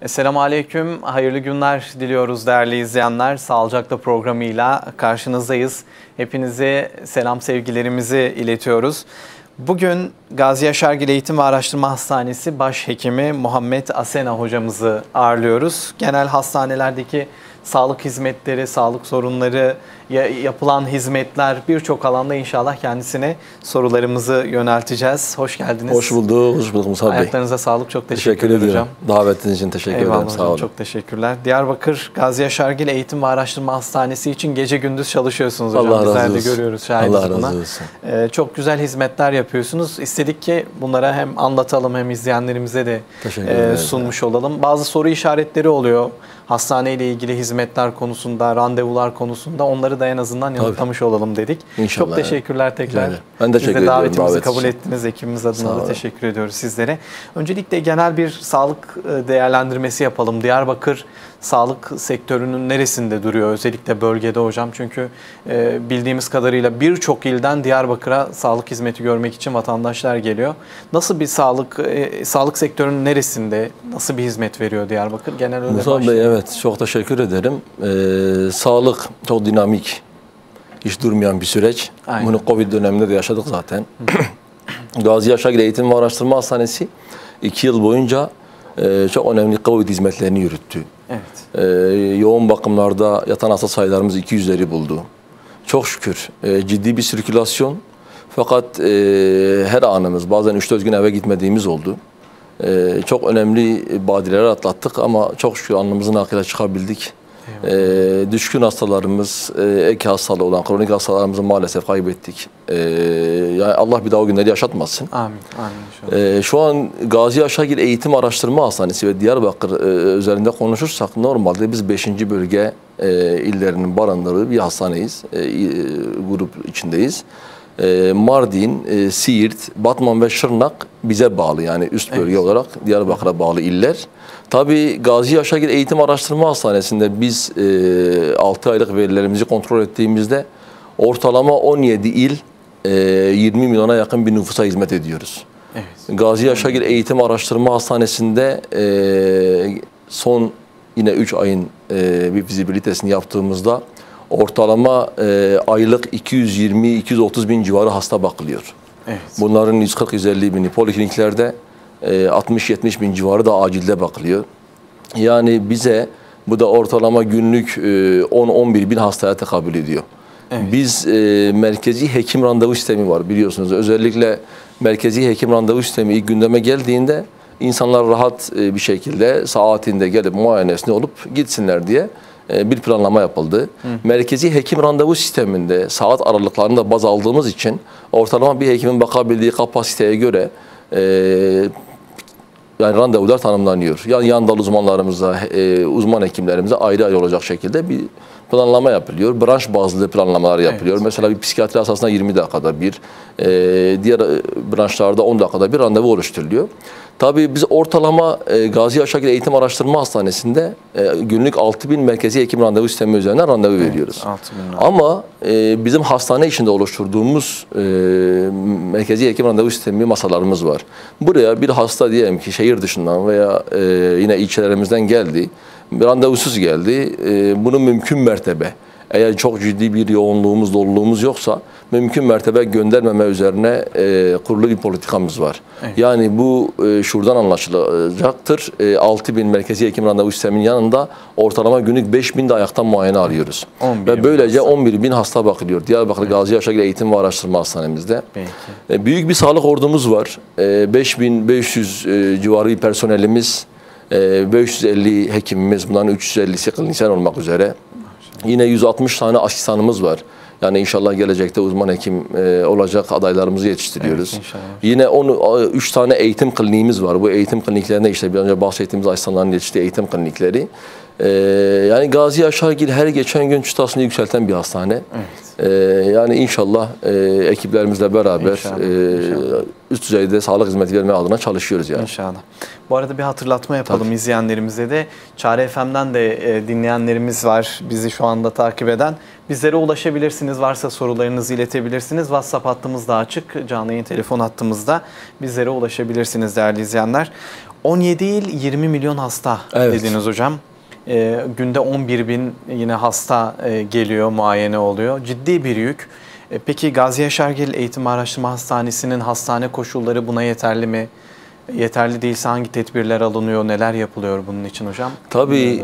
Esselamu Aleyküm, hayırlı günler diliyoruz değerli izleyenler. Sağlıcakla programıyla karşınızdayız. Hepinize selam sevgilerimizi iletiyoruz. Bugün Gazi Yaşargil Eğitim ve Araştırma Hastanesi Başhekimi Muhammed Asena hocamızı ağırlıyoruz. Genel hastanelerdeki sağlık hizmetleri, sağlık sorunları, yapılan hizmetler birçok alanda inşallah kendisine sorularımızı yönelteceğiz. Hoş geldiniz. Hoş bulduk, hoş bulduk Musab Bey. Ayaklarınıza sağlık, çok teşekkür ederim hocam. Davetiniz için teşekkür ederim, sağ olun. Çok teşekkürler. Diyarbakır Gazi Yaşargil Eğitim ve Araştırma Hastanesi için gece gündüz çalışıyorsunuz hocam. Allah razı olsun. Bizler de görüyoruz, şahidiz Allah buna. razı olsun. Çok güzel hizmetler yapıyorsunuz. İstedik ki bunlara hem anlatalım hem izleyenlerimize de sunmuş olalım. Bazı soru işaretleri oluyor. Hastaneyle ilgili hizmetler konusunda, randevular konusunda onları da en azından yanıtlamış olalım dedik. İnşallah. Çok teşekkürler tekrar. Ben teşekkür ediyorum. Davetimizi kabul ettiniz. Ekibimiz adına da teşekkür ediyoruz sizlere. Öncelikle genel bir sağlık değerlendirmesi yapalım. Diyarbakır sağlık sektörünün neresinde duruyor? Özellikle bölgede hocam. Çünkü bildiğimiz kadarıyla birçok ilden Diyarbakır'a sağlık hizmeti görmek için vatandaşlar geliyor. Nasıl bir sağlık sektörünün neresinde? Nasıl bir hizmet veriyor Diyarbakır? Genel öyle Musab Bey, evet, çok teşekkür ederim. Sağlık çok dinamik, hiç durmayan bir süreç. Aynen. Bunu Covid döneminde de yaşadık zaten. Gazi Yaşargil Eğitim ve Araştırma Hastanesi 2 yıl boyunca çok önemli Covid hizmetlerini yürüttü. Evet. Yoğun bakımlarda yatan hasta sayılarımız 200'leri buldu. Çok şükür ciddi bir sirkülasyon. Fakat her anımız, bazen 3-4 gün eve gitmediğimiz oldu. Çok önemli badireler atlattık ama çok şükür alnımızın akıyla çıkabildik. Düşkün hastalarımız, ek hastalığı olan kronik hastalarımızı maalesef kaybettik. Yani Allah bir daha o günleri yaşatmasın. Amin. Amin. Şu an Gazi Yaşargil Eğitim Araştırma Hastanesi ve Diyarbakır üzerinde konuşursak normalde biz 5. bölge illerinin barındırdığı bir hastaneyiz. Grup içindeyiz. Mardin, Siirt, Batman ve Şırnak bize bağlı, yani üst bölge olarak Diyarbakır'a bağlı iller. Tabii Gazi Yaşargil Eğitim Araştırma Hastanesi'nde biz 6 aylık verilerimizi kontrol ettiğimizde ortalama 17 il 20 milyona yakın bir nüfusa hizmet ediyoruz. Evet. Gazi Yaşargil Eğitim Araştırma Hastanesi'nde son yine 3 ayın bir fizibilitesini yaptığımızda ortalama aylık 220-230 bin civarı hasta bakılıyor. Evet. Bunların 140-150 bini polikliniklerde, 60-70 bin civarı da acilde bakılıyor. Yani bize bu da ortalama günlük 10-11 bin hastaya tekabül ediyor. Evet. Biz merkezi hekim randevu sistemi var biliyorsunuz. Özellikle merkezi hekim randevu sistemi ilk gündeme geldiğinde insanlar rahat bir şekilde saatinde gelip muayenesini olup gitsinler diye bir planlama yapıldı. Merkezi hekim randevu sisteminde saat aralıklarını da baz aldığımız için ortalama bir hekimin bakabildiği kapasiteye göre yani randevular tanımlanıyor. Yani yan dal uzmanlarımıza, uzman hekimlerimize ayrı ayrı olacak şekilde bir planlama yapılıyor. Branş bazlı planlamalar yapılıyor. Evet. Mesela bir psikiyatri hastasına 20 dakikada bir, diğer branşlarda 10 dakikada bir randevu oluşturuluyor. Tabii biz ortalama Gazi Yaşargil Eğitim Araştırma Hastanesi'nde günlük 6.000 merkezi hekim randevu sistemi üzerinden randevu veriyoruz. 6.000. Ama bizim hastane içinde oluşturduğumuz merkezi hekim randevu sistemi masalarımız var. Buraya bir hasta diyelim ki şehir dışından veya yine ilçelerimizden geldi, randevusuz geldi. Bunu mümkün mertebe, eğer çok ciddi bir yoğunluğumuz, doluluğumuz yoksa mümkün mertebe göndermeme üzerine kurulu bir politikamız var. Evet. Yani bu şuradan anlaşılacaktır. 6.000 merkezi hekim randevu sisteminin yanında ortalama günlük 5.000 de ayaktan muayene alıyoruz. Ve böylece 11.000 hasta bakılıyor. Diyarbakır Gazi Yaşargil Eğitim ve Araştırma Hastanemizde. Büyük bir sağlık ordumuz var. 5.500 civarı bir personelimiz, 550 hekimimiz, bunların 350'si klinisyen olmak üzere. Yine 160 tane asistanımız var. Yani inşallah gelecekte uzman hekim olacak adaylarımızı yetiştiriyoruz. Evet, yine 3 tane eğitim kliniğimiz var. Bu eğitim kliniklerine işte bir önce bahsettiğimiz asistanların yetiştiği eğitim klinikleri. Yani Gazi Yaşargil her geçen gün çıtasını yükselten bir hastane. Evet. Yani inşallah ekiplerimizle beraber İnşallah. üst düzeyde sağlık hizmeti verme adına çalışıyoruz yani. İnşallah. Bu arada bir hatırlatma yapalım izleyenlerimize de. Çare FM'den de dinleyenlerimiz var bizi şu anda takip eden. Bizlere ulaşabilirsiniz. Varsa sorularınızı iletebilirsiniz. WhatsApp hattımız da açık. Canlı yayın telefon hattımızda bizlere ulaşabilirsiniz değerli izleyenler. 17 il 20 milyon hasta dediniz hocam. Günde 11 bin yine hasta geliyor, muayene oluyor. Ciddi bir yük. Peki Gazi Yaşargil Eğitim Araştırma Hastanesi'nin hastane koşulları buna yeterli mi? Yeterli değilse hangi tedbirler alınıyor, neler yapılıyor bunun için hocam? Tabii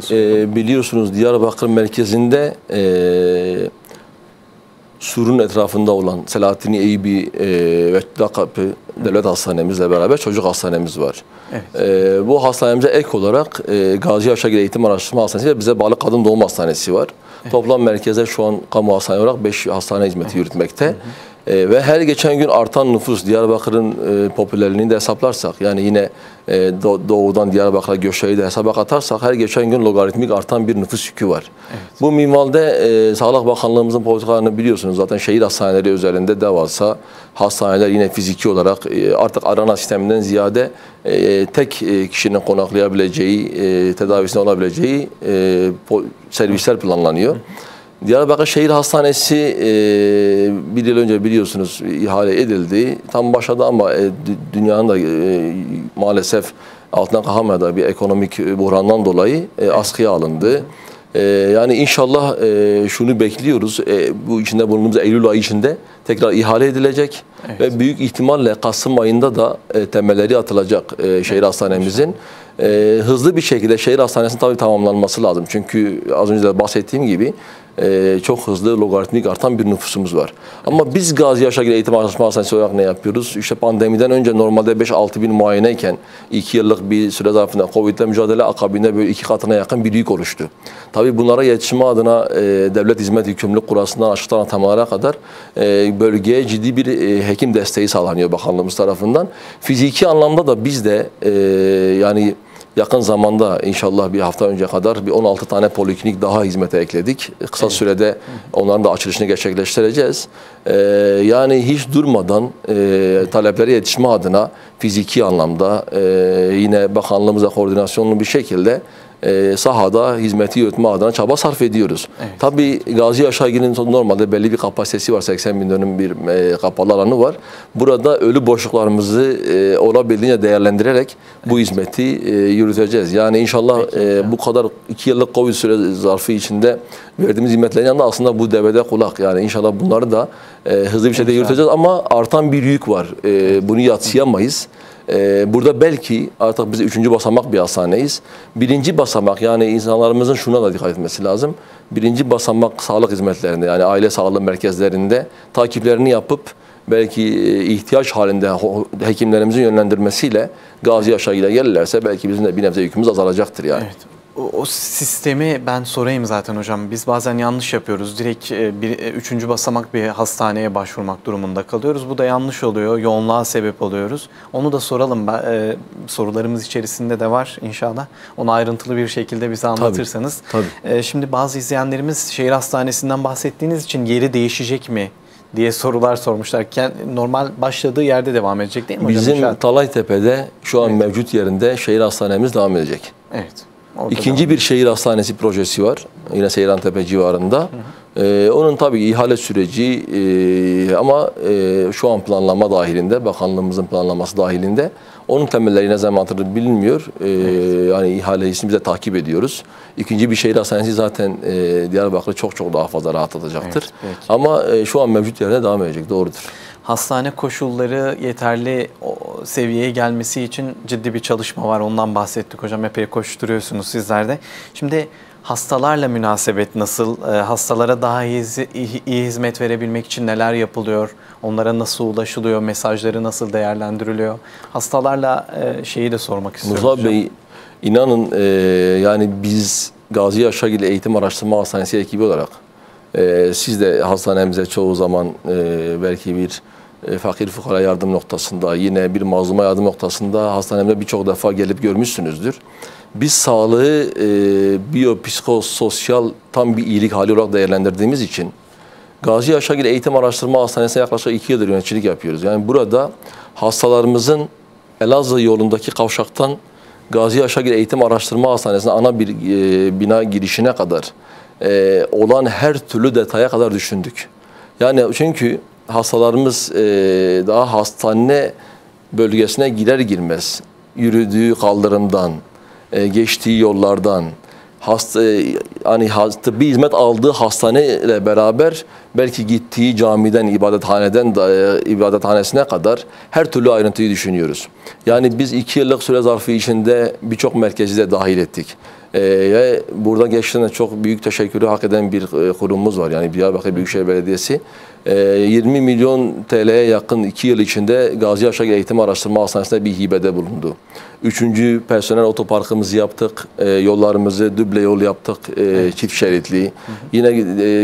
biliyorsunuz Diyarbakır merkezinde Sur'un etrafında olan Selahattin Eyübi ve Kapı Devlet Hastanemizle beraber çocuk hastanemiz var. Evet. Bu hastanemize ek olarak Gazi Yaşargil Eğitim Araştırma Hastanesi ve bize bağlı Kadın Doğum Hastanesi var. Evet. Toplam merkezde şu an kamu hastane olarak 5 hastane hizmeti yürütmekte. Ve her geçen gün artan nüfus, Diyarbakır'ın popülerliğini de hesaplarsak, yani yine doğudan Diyarbakır'a göçleri de hesaba katarsak her geçen gün logaritmik artan bir nüfus yükü var. Evet. Bu minvalde Sağlık Bakanlığımızın politikalarını biliyorsunuz. Zaten şehir hastaneleri üzerinde devasa hastaneler yine fiziki olarak artık arana sisteminden ziyade tek kişinin konaklayabileceği, tedavisine olabileceği servisler planlanıyor. Diyarbakır Şehir Hastanesi bir yıl önce biliyorsunuz ihale edildi. Tam başladı ama dünyanın da maalesef altından kalkamadığı bir ekonomik buhrandan dolayı askıya alındı. Yani inşallah şunu bekliyoruz. Bu içinde bulunduğumuz Eylül ayı içinde tekrar ihale edilecek. Evet. Ve büyük ihtimalle Kasım ayında da temelleri atılacak şehir hastanemizin. Hızlı bir şekilde şehir hastanesinin tabii tamamlanması lazım. Çünkü az önce de bahsettiğim gibi çok hızlı logaritmik artan bir nüfusumuz var. Ama biz Gazi Yaşargil Eğitim Araştırma Hastanesi olarak ne yapıyoruz? İşte pandemiden önce normalde 5-6 bin muayeneyken 2 yıllık bir süre zarfında Covid'le mücadele akabinde böyle 2 katına yakın bir yük oluştu. Tabii bunlara yetişme adına devlet hizmet yükümlülük kurasından açıktan atamalara kadar bölgeye ciddi bir hekim desteği sağlanıyor bakanlığımız tarafından. Fiziki anlamda da biz de yani yakın zamanda inşallah bir hafta önce kadar bir 16 tane poliklinik daha hizmete ekledik. Kısa sürede onların da açılışını gerçekleştireceğiz. Yani hiç durmadan taleplere yetişme adına fiziki anlamda yine bakanlığımızla koordinasyonlu bir şekilde sahada hizmeti yürütme adına çaba sarf ediyoruz. Evet. Tabii Gazi Yaşargil'in normalde belli bir kapasitesi var. 80 bin dönüm bir kapalı alanı var. Burada ölü boşluklarımızı olabildiğince değerlendirerek bu hizmeti yürüteceğiz. Yani inşallah bu kadar 2 yıllık Covid süre zarfı içinde verdiğimiz hizmetlerin yanında aslında bu devede kulak. Yani inşallah bunları da hızlı bir şekilde yürüteceğiz ama artan bir yük var. Bunu yadsıyamayız. Burada belki artık biz 3. basamak bir hastaneyiz. 1. basamak yani insanlarımızın şuna da dikkat etmesi lazım. 1. basamak sağlık hizmetlerinde yani aile sağlığı merkezlerinde takiplerini yapıp belki ihtiyaç halinde hekimlerimizin yönlendirmesiyle Gazi Yaşargil'e gelirlerse belki bizim de bir nebze yükümüz azalacaktır yani. Evet. O sistemi ben sorayım zaten hocam. Biz bazen yanlış yapıyoruz. Direkt 3. basamak bir hastaneye başvurmak durumunda kalıyoruz. Bu da yanlış oluyor. Yoğunluğa sebep oluyoruz. Onu da soralım. Sorularımız içerisinde de var inşallah. Onu ayrıntılı bir şekilde bize anlatırsanız. Tabii. Şimdi bazı izleyenlerimiz şehir hastanesinden bahsettiğiniz için yeri değişecek mi diye sorular sormuşlar. Normal başladığı yerde devam edecek değil mi hocam? Bizim Talaytepe'de şu an mevcut yerinde şehir hastanemiz devam edecek. Evet. İkinci bir şehir hastanesi projesi var. Yine Seyrantepe civarında. Onun tabii ihale süreci ama şu an planlama dahilinde, bakanlığımızın planlaması dahilinde. Onun temelleri ne zaman atılır bilinmiyor. Yani ihalesini biz de takip ediyoruz. İkinci bir şehir hastanesi zaten Diyarbakır'ı çok daha fazla rahatlatacaktır. Evet. Ama şu an mevcut yerine devam edecek. Doğrudur. Hastane koşulları yeterli seviyeye gelmesi için ciddi bir çalışma var. Ondan bahsettik hocam. Epey koşturuyorsunuz sizler de. Şimdi hastalarla münasebet nasıl? Hastalara daha iyi hizmet verebilmek için neler yapılıyor? Onlara nasıl ulaşılıyor? Mesajları nasıl değerlendiriliyor? Hastalarla şeyi de sormak istiyorum Musa hocam. Bey, inanın yani biz Gazi Yaşargil Eğitim Araştırma Hastanesi ekibi olarak siz de hastanemize çoğu zaman belki bir fakir fukara yardım noktasında, yine bir mazluma yardım noktasında hastanemde birçok defa gelip görmüşsünüzdür. Biz sağlığı biyopsikososyal tam bir iyilik hali olarak değerlendirdiğimiz için Gazi Yaşargil Eğitim Araştırma Hastanesi'ne yaklaşık 2 yıldır yöneticilik yapıyoruz. Yani burada hastalarımızın Elazığ yolundaki kavşaktan Gazi Yaşargil Eğitim Araştırma Hastanesi'ne ana bir bina girişine kadar olan her türlü detaya kadar düşündük. Yani çünkü hastalarımız daha hastane bölgesine girer girmez yürüdüğü kaldırımdan, geçtiği yollardan, tıbbi hizmet aldığı hastaneyle beraber belki gittiği camiden, ibadethanesine kadar her türlü ayrıntıyı düşünüyoruz. Yani biz 2 yıllık süre zarfı içinde birçok merkezi de dahil ettik. Burada gerçekten çok büyük teşekkürü hak eden bir kurumumuz var. Yani Diyarbakır Büyükşehir Belediyesi 20 milyon TL'ye yakın 2 yıl içinde Gazi Yaşargil Eğitim Araştırma Hastanesi'ne bir hibede bulundu. 3. personel otoparkımızı yaptık, yollarımızı duble yol yaptık, çift şeritli. Yine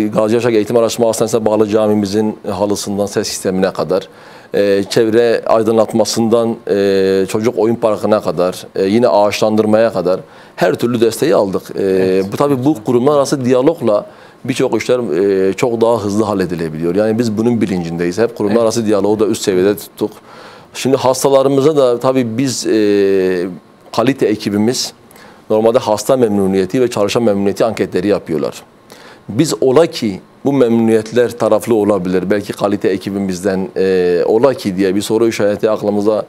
Gazi Yaşargil Eğitim Araştırma Hastanesi'ne bağlı camimizin halısından ses sistemine kadar, çevre aydınlatmasından çocuk oyun parkına kadar, yine ağaçlandırmaya kadar her türlü desteği aldık. Tabii bu kurumlar arası diyalogla birçok işler çok daha hızlı halledilebiliyor. Yani biz bunun bilincindeyiz. Hep kurumlar arası diyaloğu da üst seviyede tuttuk. Şimdi hastalarımıza da tabii biz kalite ekibimiz normalde hasta memnuniyeti ve çalışan memnuniyeti anketleri yapıyorlar. Biz ola ki bu memnuniyetler taraflı olabilir. Belki kalite ekibimizden ola ki diye bir soru işareti aklımıza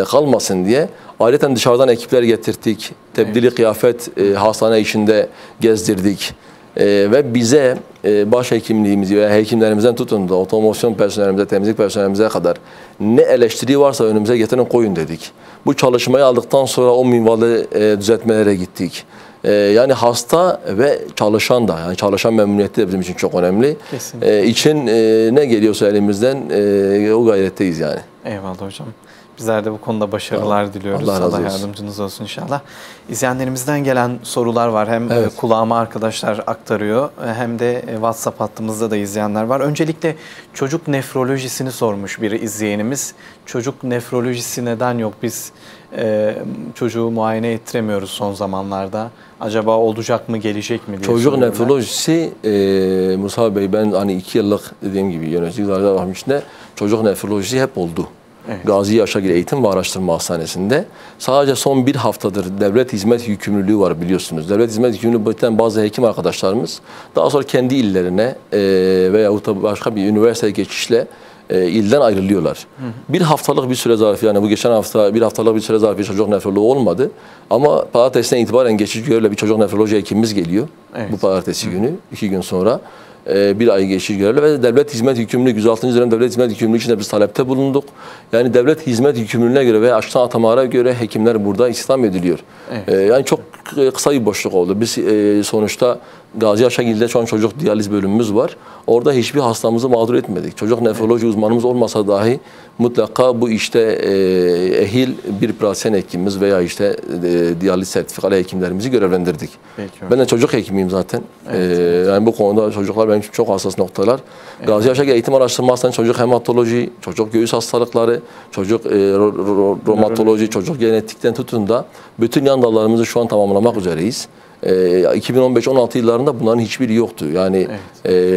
kalmasın diye ayrıca dışarıdan ekipler getirdik. Tebdili kıyafet hastane içinde gezdirdik. Ve bize başhekimliğimizi ve hekimlerimizden tutun da otomasyon personelimize, temizlik personelimize kadar ne eleştiri varsa önümüze getirin koyun dedik. Bu çalışmayı aldıktan sonra o minvalli düzeltmelere gittik. Yani hasta ve çalışan da, yani çalışan memnuniyeti de bizim için çok önemli. İçin ne geliyorsa elimizden o gayretteyiz yani. Eyvallah hocam. Bizler de bu konuda başarılar diliyoruz. Allah yardımcınız olsun inşallah. İzleyenlerimizden gelen sorular var. Hem kulağıma arkadaşlar aktarıyor hem de WhatsApp hattımızda da izleyenler var. Öncelikle çocuk nefrolojisini sormuş bir izleyenimiz. Çocuk nefrolojisi neden yok? Biz çocuğu muayene ettiremiyoruz son zamanlarda. Acaba olacak mı, gelecek mi diye Çocuk nefrolojisi, Musa Bey, ben hani 2 yıllık dediğim gibi yöneticilik varmış içinde çocuk nefrolojisi hep oldu. Evet. Gazi Yaşargil Eğitim ve Araştırma Hastanesi'nde. Sadece son 1 haftadır devlet hizmet yükümlülüğü var biliyorsunuz. Devlet hizmet yükümlülüğü biten bazı hekim arkadaşlarımız daha sonra kendi illerine veyahut da başka bir üniversite geçişle ilden ayrılıyorlar. 1 haftalık bir süre zarfı, yani bu geçen hafta 1 haftalık bir süre zarfı çocuk nefroloğu olmadı. Ama pazartesinden itibaren geçici görevle bir çocuk nefroloji hekimimiz geliyor. Evet. Bu pazartesi günü, 2 gün sonra. 1 ay geçici görevli ve devlet hizmet yükümlülüğü 106. dönem devlet hizmet yükümlülüğü için de biz talepte bulunduk. Yani devlet hizmet yükümlülüğüne göre ve açıktan atamalara göre hekimler burada istihdam ediliyor. Evet. Yani çok kısa bir boşluk oldu. Biz sonuçta Gazi Yaşargil'de şu an çocuk diyaliz bölümümüz var. Orada hiçbir hastamızı mağdur etmedik. Çocuk nefroloji uzmanımız olmasa dahi mutlaka bu işte ehil bir pratisyen hekimimiz veya işte diyaliz sertifikalı hekimlerimizi görevlendirdik. Peki, ben de çocuk hekimiyim zaten. Evet. Yani bu konuda çocuklar benim için çok hassas noktalar. Evet. Gazi Yaşargil Eğitim Araştırma Hastanesi çocuk hematoloji, çocuk göğüs hastalıkları, çocuk romatoloji, çocuk genetikten tutun da bütün yan dallarımızı şu an tamamlamak üzereyiz. 2015-16 yıllarında bunların hiçbiri yoktu. Yani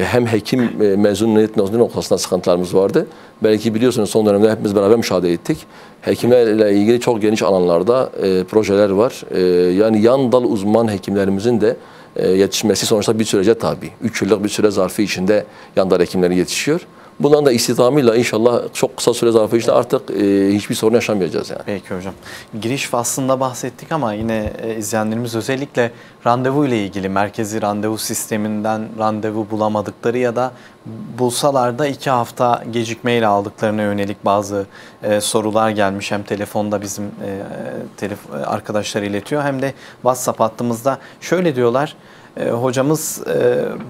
hem hekim mezuniyet noktasında sıkıntılarımız vardı. Belki biliyorsunuz son dönemde hepimiz beraber müşahede ettik. Hekimlerle ilgili çok geniş alanlarda projeler var. Yani yan dal uzman hekimlerimizin de yetişmesi sonuçta bir sürece tabi. 3 yıllık bir süre zarfı içinde yan dal hekimleri yetişiyor. Bundan da istihdamıyla inşallah çok kısa süre zarfı içinde artık hiçbir sorun yaşamayacağız yani. Peki hocam. Giriş faslında bahsettik ama yine izleyenlerimiz özellikle randevu ile ilgili merkezi randevu sisteminden randevu bulamadıkları ya da bulsalar da 2 hafta gecikmeyle aldıklarına yönelik bazı sorular gelmiş. Hem telefonda bizim arkadaşlar iletiyor hem de WhatsApp hattımızda şöyle diyorlar. Hocamız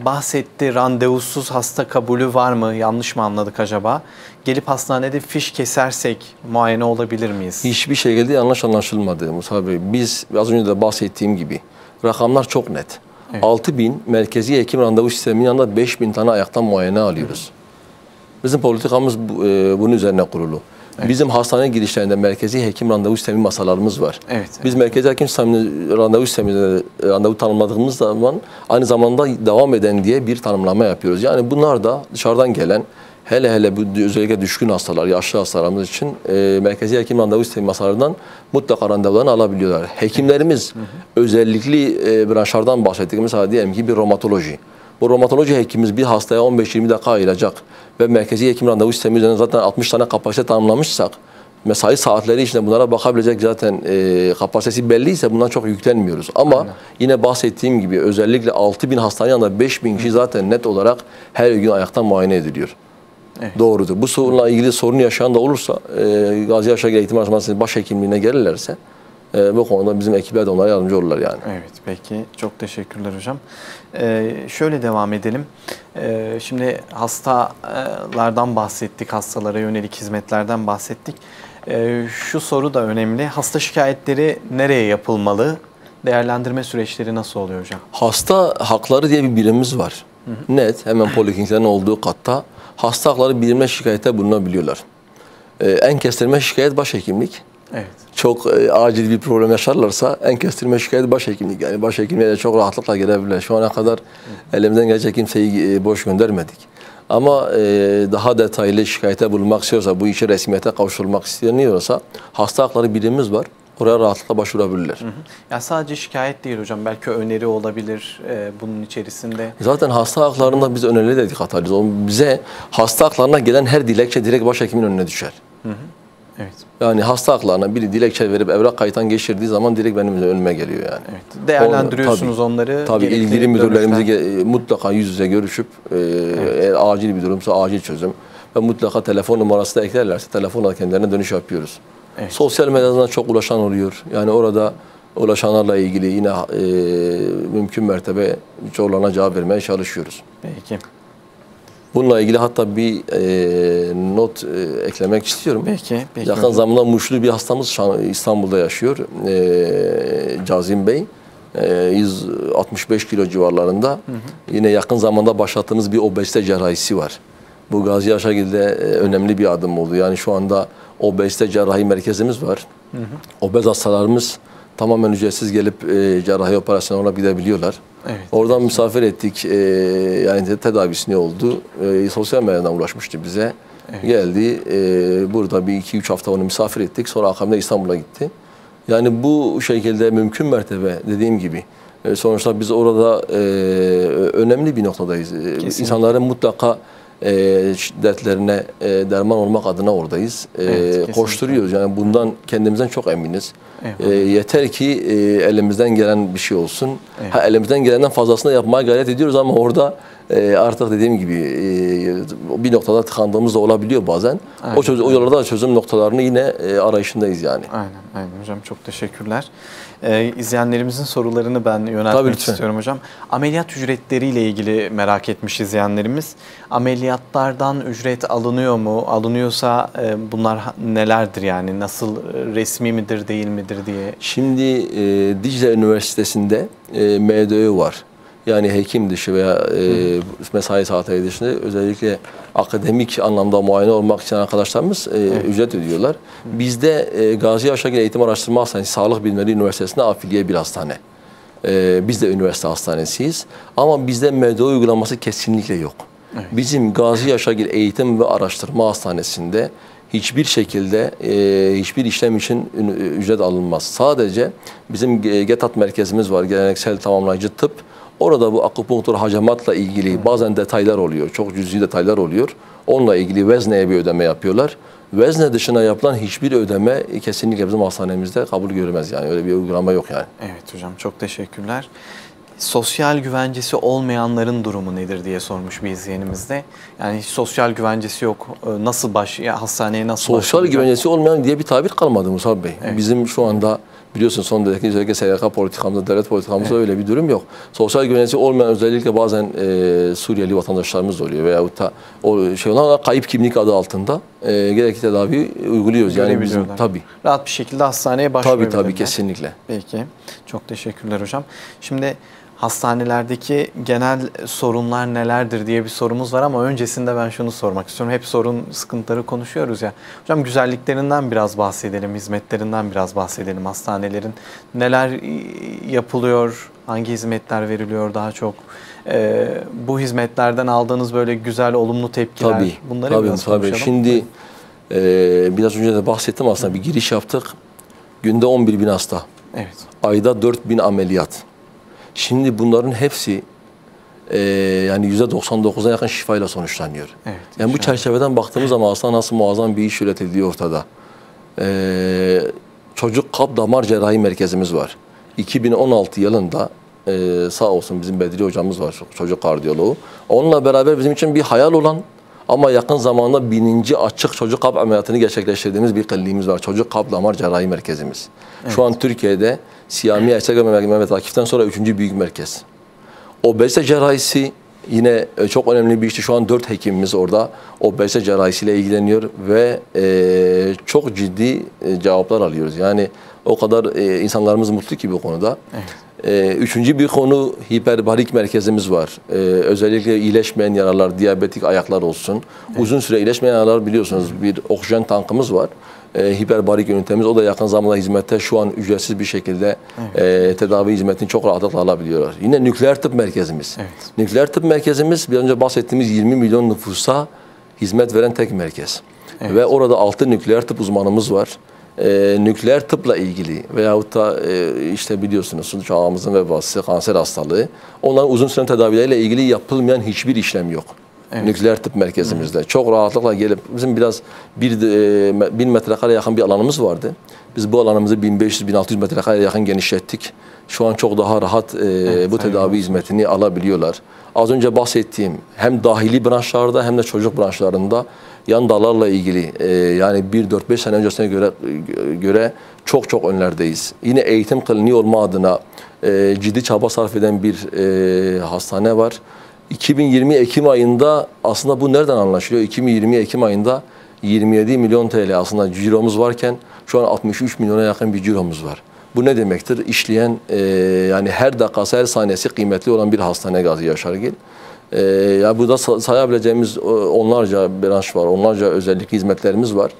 bahsetti, randevusuz hasta kabulü var mı? Yanlış mı anladık acaba? Gelip hastanede fiş kesersek muayene olabilir miyiz? Hiçbir şekilde yanlış anlaşılmadı Musa Bey. Biz az önce de bahsettiğim gibi rakamlar çok net. Evet. 6.000 merkezi hekim randevu sisteminin yanında 5.000 tane ayaktan muayene alıyoruz. Bizim politikamız bunun üzerine kurulu. Evet. Bizim hastane girişlerinde merkezi hekim randevu sistemi masalarımız var. Evet. Biz merkezi hekim randevu sisteminde randevu tanımladığımız zaman aynı zamanda devam eden diye bir tanımlama yapıyoruz. Yani bunlar da dışarıdan gelen, hele bu özellikle düşkün hastalar, yaşlı hastalarımız için merkezi hekim randevu sistemi masalarından mutlaka randevularını alabiliyorlar. Hekimlerimiz özellikle branşlardan bahsettik. Mesela diyelim ki bir romatoloji. Bu romatoloji hekimimiz bir hastaya 15-20 dakika ayıracak ve merkezi hekim randevu sistemi üzerinden zaten 60 tane kapasite tanımlamışsak mesai saatleri içinde bunlara bakabilecek zaten kapasitesi belliyse bundan çok yüklenmiyoruz. Ama yine bahsettiğim gibi özellikle 6.000 hastane yanında 5.000 kişi zaten net olarak her gün ayaktan muayene ediliyor. Evet. Doğrudur. Bu sorunla ilgili sorun yaşayan da olursa Gazi Yaşargil Eğitim Araştırması başhekimliğine gelirlerse bu konuda bizim ekipler de onlara yardımcı olurlar yani. Evet, peki. Çok teşekkürler hocam. Şöyle devam edelim. Şimdi hastalardan bahsettik, hastalara yönelik hizmetlerden bahsettik. Şu soru da önemli. Hasta şikayetleri nereye yapılmalı? Değerlendirme süreçleri nasıl oluyor hocam? Hasta hakları diye bir birimimiz var. Net, hemen polikliniklerin olduğu katta hasta hakları birimine şikayette bulunabiliyorlar. En kestirme şikayet başhekimlik. Evet. Çok acil bir problem yaşarlarsa en kestirme şikayet başhekimlik. Yani başhekimliğe de çok rahatlıkla gelebilirler. Şu ana kadar elimizden gelecek kimseyi boş göndermedik. Ama daha detaylı şikayete bulunmak istiyorsa, bu işe resmiyete kavuşturulmak isteniyorsa hasta hakları birimimiz var. Oraya rahatlıkla başvurabilirler. Ya sadece şikayet değil hocam. Belki öneri olabilir bunun içerisinde. Zaten hasta haklarında biz önerileri de dikkat alıyoruz. Bize hasta haklarına gelen her dilekçe direkt başhekimin önüne düşer. Evet. Yani hasta haklarına biri dilekçe verip evrak kayıttan geçirdiği zaman direkt benim önüme geliyor yani. Evet. Değerlendiriyorsunuz onları. Tabii ilgili müdürlerimizle mutlaka yüz yüze görüşüp eğer acil bir durumsa acil çözüm ve mutlaka telefon numarası da eklerlerse telefonla kendilerine dönüş yapıyoruz. Evet. Sosyal medyadan çok ulaşan oluyor. Yani orada ulaşanlarla ilgili yine mümkün mertebe sorularına cevap vermeye çalışıyoruz. Peki. Bununla ilgili hatta bir not eklemek istiyorum. Peki. Yakın zamanda Muşlu bir hastamız İstanbul'da yaşıyor. Cazim Bey. 165 kilo civarlarında. Yine yakın zamanda başlattığımız bir obezite cerrahisi var. Bu Gazi Yaşargil'de önemli bir adım oldu. Yani şu anda obezite cerrahi merkezimiz var. Obez hastalarımız tamamen ücretsiz gelip cerrahi operasyonlara gidebiliyorlar. Evet. Oradan misafir ettik. Yani tedavisi oldu. Sosyal medyadan ulaşmıştı bize. Evet. Geldi. Burada bir 2-3 hafta onu misafir ettik. Sonra akabinde İstanbul'a gitti. Yani bu şekilde mümkün mertebe dediğim gibi sonuçta biz orada önemli bir noktadayız. Kesinlikle. İnsanların mutlaka dertlerine derman olmak adına oradayız. Evet, koşturuyoruz. Yani bundan kendimizden çok eminiz. Yeter ki elimizden gelen bir şey olsun. Evet. Elimizden gelenden fazlasını yapmaya gayret ediyoruz ama orada artık dediğim gibi bir noktada tıkandığımız da olabiliyor bazen. Aynen. O yollarda çözüm noktalarını yine arayışındayız yani. Aynen hocam, çok teşekkürler. İzleyenlerimizin sorularını ben yöneltmek istiyorum hocam. Ameliyat ücretleriyle ilgili merak etmiş izleyenlerimiz. Ameliyatlardan ücret alınıyor mu? Alınıyorsa bunlar nelerdir yani? Nasıl, resmi midir değil midir diye. Şimdi Dicle Üniversitesi'nde MDÖ var. Yani hekim dışı veya mesai saatleri dışında özellikle akademik anlamda muayene olmak için arkadaşlarımız ücret ödüyorlar. Bizde Gazi Yaşargil Eğitim Araştırma Hastanesi Sağlık Bilimleri Üniversitesi'ne afiliye bir hastane. Biz de üniversite hastanesiyiz. Ama bizde MDO uygulaması kesinlikle yok. Evet. Bizim Gazi Yaşargil Eğitim ve Araştırma Hastanesi'nde hiçbir şekilde hiçbir işlem için ücret alınmaz. Sadece bizim GETAT merkezimiz var, geleneksel tamamlayıcı tıp. Orada bu akupunktur hacamatla ilgili bazen detaylar oluyor, çok cüzi detaylar oluyor. Onunla ilgili vezneye bir ödeme yapıyorlar. Vezne dışına yapılan hiçbir ödeme kesinlikle bizim hastanemizde kabul görmez yani. Öyle bir uygulama yok yani. Evet hocam, çok teşekkürler. Sosyal güvencesi olmayanların durumu nedir diye sormuş bir izleyenimiz de. Yani sosyal güvencesi yok. Nasıl hastaneye nasıl sosyal güvencesi olmayan diye bir tabir kalmadı Musab Bey. Evet. Bizim şu anda biliyorsun son dönemde özellikle SGK politikamızda, devlet politikamızda öyle bir durum yok. Sosyal güvencesi olmayan özellikle bazen Suriyeli vatandaşlarımız oluyor veyahut da o şey olan kayıp kimlik adı altında gerekli tedavi uyguluyoruz. Yani bizim tabii. Rahat bir şekilde hastaneye başvurabilirler. Tabii kesinlikle. Peki. Çok teşekkürler hocam. Şimdi hastanelerdeki genel sorunlar nelerdir diye bir sorumuz var ama öncesinde ben şunu sormak istiyorum. Hep sorun, sıkıntıları konuşuyoruz ya. Hocam güzelliklerinden biraz bahsedelim, hizmetlerinden biraz bahsedelim hastanelerin. Neler yapılıyor, hangi hizmetler veriliyor daha çok? Bu hizmetlerden aldığınız böyle güzel, olumlu tepkiler, bunları biraz konuşalım. Şimdi biraz önce de bahsettim aslında, bir giriş yaptık. Günde 11.000 hasta. Evet. Ayda 4.000 ameliyat. Şimdi bunların hepsi yani %99'a yakın şifayla sonuçlanıyor. Evet, yani bu çerçeveden baktığımız zaman aslında nasıl muazzam bir iş üretildiği ortada. Çocuk kalp damar cerrahi merkezimiz var. 2016 yılında sağ olsun bizim Bedri hocamız var, çocuk kardiyoloğu. Onunla beraber bizim için bir hayal olan ama yakın zamanda 1000. açık çocuk kalp ameliyatını gerçekleştirdiğimiz bir kliniğimiz var. Çocuk kalp damar cerrahi merkezimiz. Evet. Şu an Türkiye'de Siyami Ersek ve Mehmet Akif'ten sonra 3. büyük merkez. Obezite cerrahisi yine çok önemli bir işti. Şu an 4 hekimimiz orada obezite cerrahisiyle ilgileniyor ve çok ciddi cevaplar alıyoruz. Yani o kadar insanlarımız mutlu ki bu konuda. Evet. Üçüncü bir konu hiperbarik merkezimiz var. Özellikle iyileşmeyen yaralar, diyabetik ayaklar olsun. Evet. Uzun süre iyileşmeyen yaralar biliyorsunuz bir oksijen tankımız var. Hiperbarik ünitemiz. O da yakın zamanda hizmette şu an ücretsiz bir şekilde tedavi hizmetini çok rahatlıkla alabiliyorlar. Yine nükleer tıp merkezimiz. Evet. Nükleer tıp merkezimiz bir önce bahsettiğimiz 20 milyon nüfusa hizmet veren tek merkez. Evet. Ve orada 6 nükleer tıp uzmanımız var. Nükleer tıpla ilgili veyahut da işte biliyorsunuz çağımızın vebası, kanser hastalığı, onların uzun süre tedavileriyle ilgili yapılmayan hiçbir işlem yok. Evet. Nükleer tıp merkezimizde. Hı. Çok rahatlıkla gelip bizim biraz 1000 metrekare yakın bir alanımız vardı. Biz bu alanımızı 1500-1600 metrekare yakın genişlettik. Şu an çok daha rahat bu tedavi hizmetini alabiliyorlar. Az önce bahsettiğim hem dahili branşlarda hem de çocuk branşlarında yan dallarla ilgili yani 4-5 sene öncesine göre çok önlerdeyiz. Yine eğitim kliniği olma adına ciddi çaba sarf eden bir hastane var. 2020 Ekim ayında aslında bu nereden anlaşılıyor? 2020 Ekim ayında 27 milyon TL aslında ciromuz varken şu an 63 milyona yakın bir ciromuz var. Bu ne demektir? İşleyen yani her dakikası, her saniyesi kıymetli olan bir hastane Gazi Yaşargil. Yani burada sayabileceğimiz onlarca branş var, onlarca özellikle hizmetlerimiz var.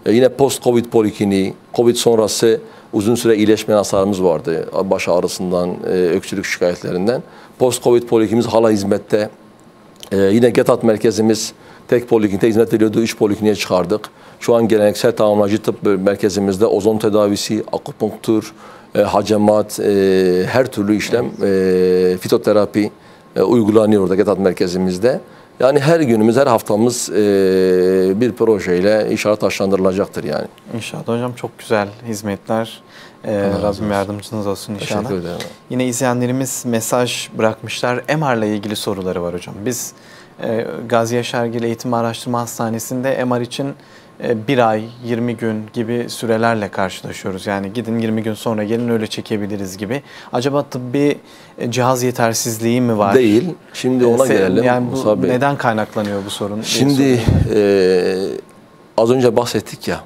Yine post-Covid polikliniği, Covid sonrası uzun süre iyileşmeyen hasarımız vardı. Baş ağrısından, öksürük şikayetlerinden. Post-Covid polikliniğimiz hala hizmette. Yine GETAT merkezimiz tek poliklinikte hizmet veriyordu. 3 polikliniğe çıkardık. Şu an geleneksel tamamlayıcı tıp merkezimizde ozon tedavisi, akupunktur, hacemat, her türlü işlem, fitoterapi uygulanıyor orada GETAT merkezimizde. Yani her günümüz, her haftamız bir projeyle inşallah taşlandırılacaktır yani. İnşallah hocam, çok güzel hizmetler. Rabbim yardımcınız olsun inşallah. Teşekkür ederim. Yine izleyenlerimiz mesaj bırakmışlar. MR'la ilgili soruları var hocam. Biz Gazi Yaşargil Eğitim Araştırma Hastanesi'nde MR için 1 ay, 20 gün gibi sürelerle karşılaşıyoruz. Yani gidin 20 gün sonra gelin öyle çekebiliriz gibi. Acaba tıbbi cihaz yetersizliği mi var? Değil. Şimdi ona gelelim. Yani bu neden kaynaklanıyor bu sorun? Şimdi az önce bahsettik ya,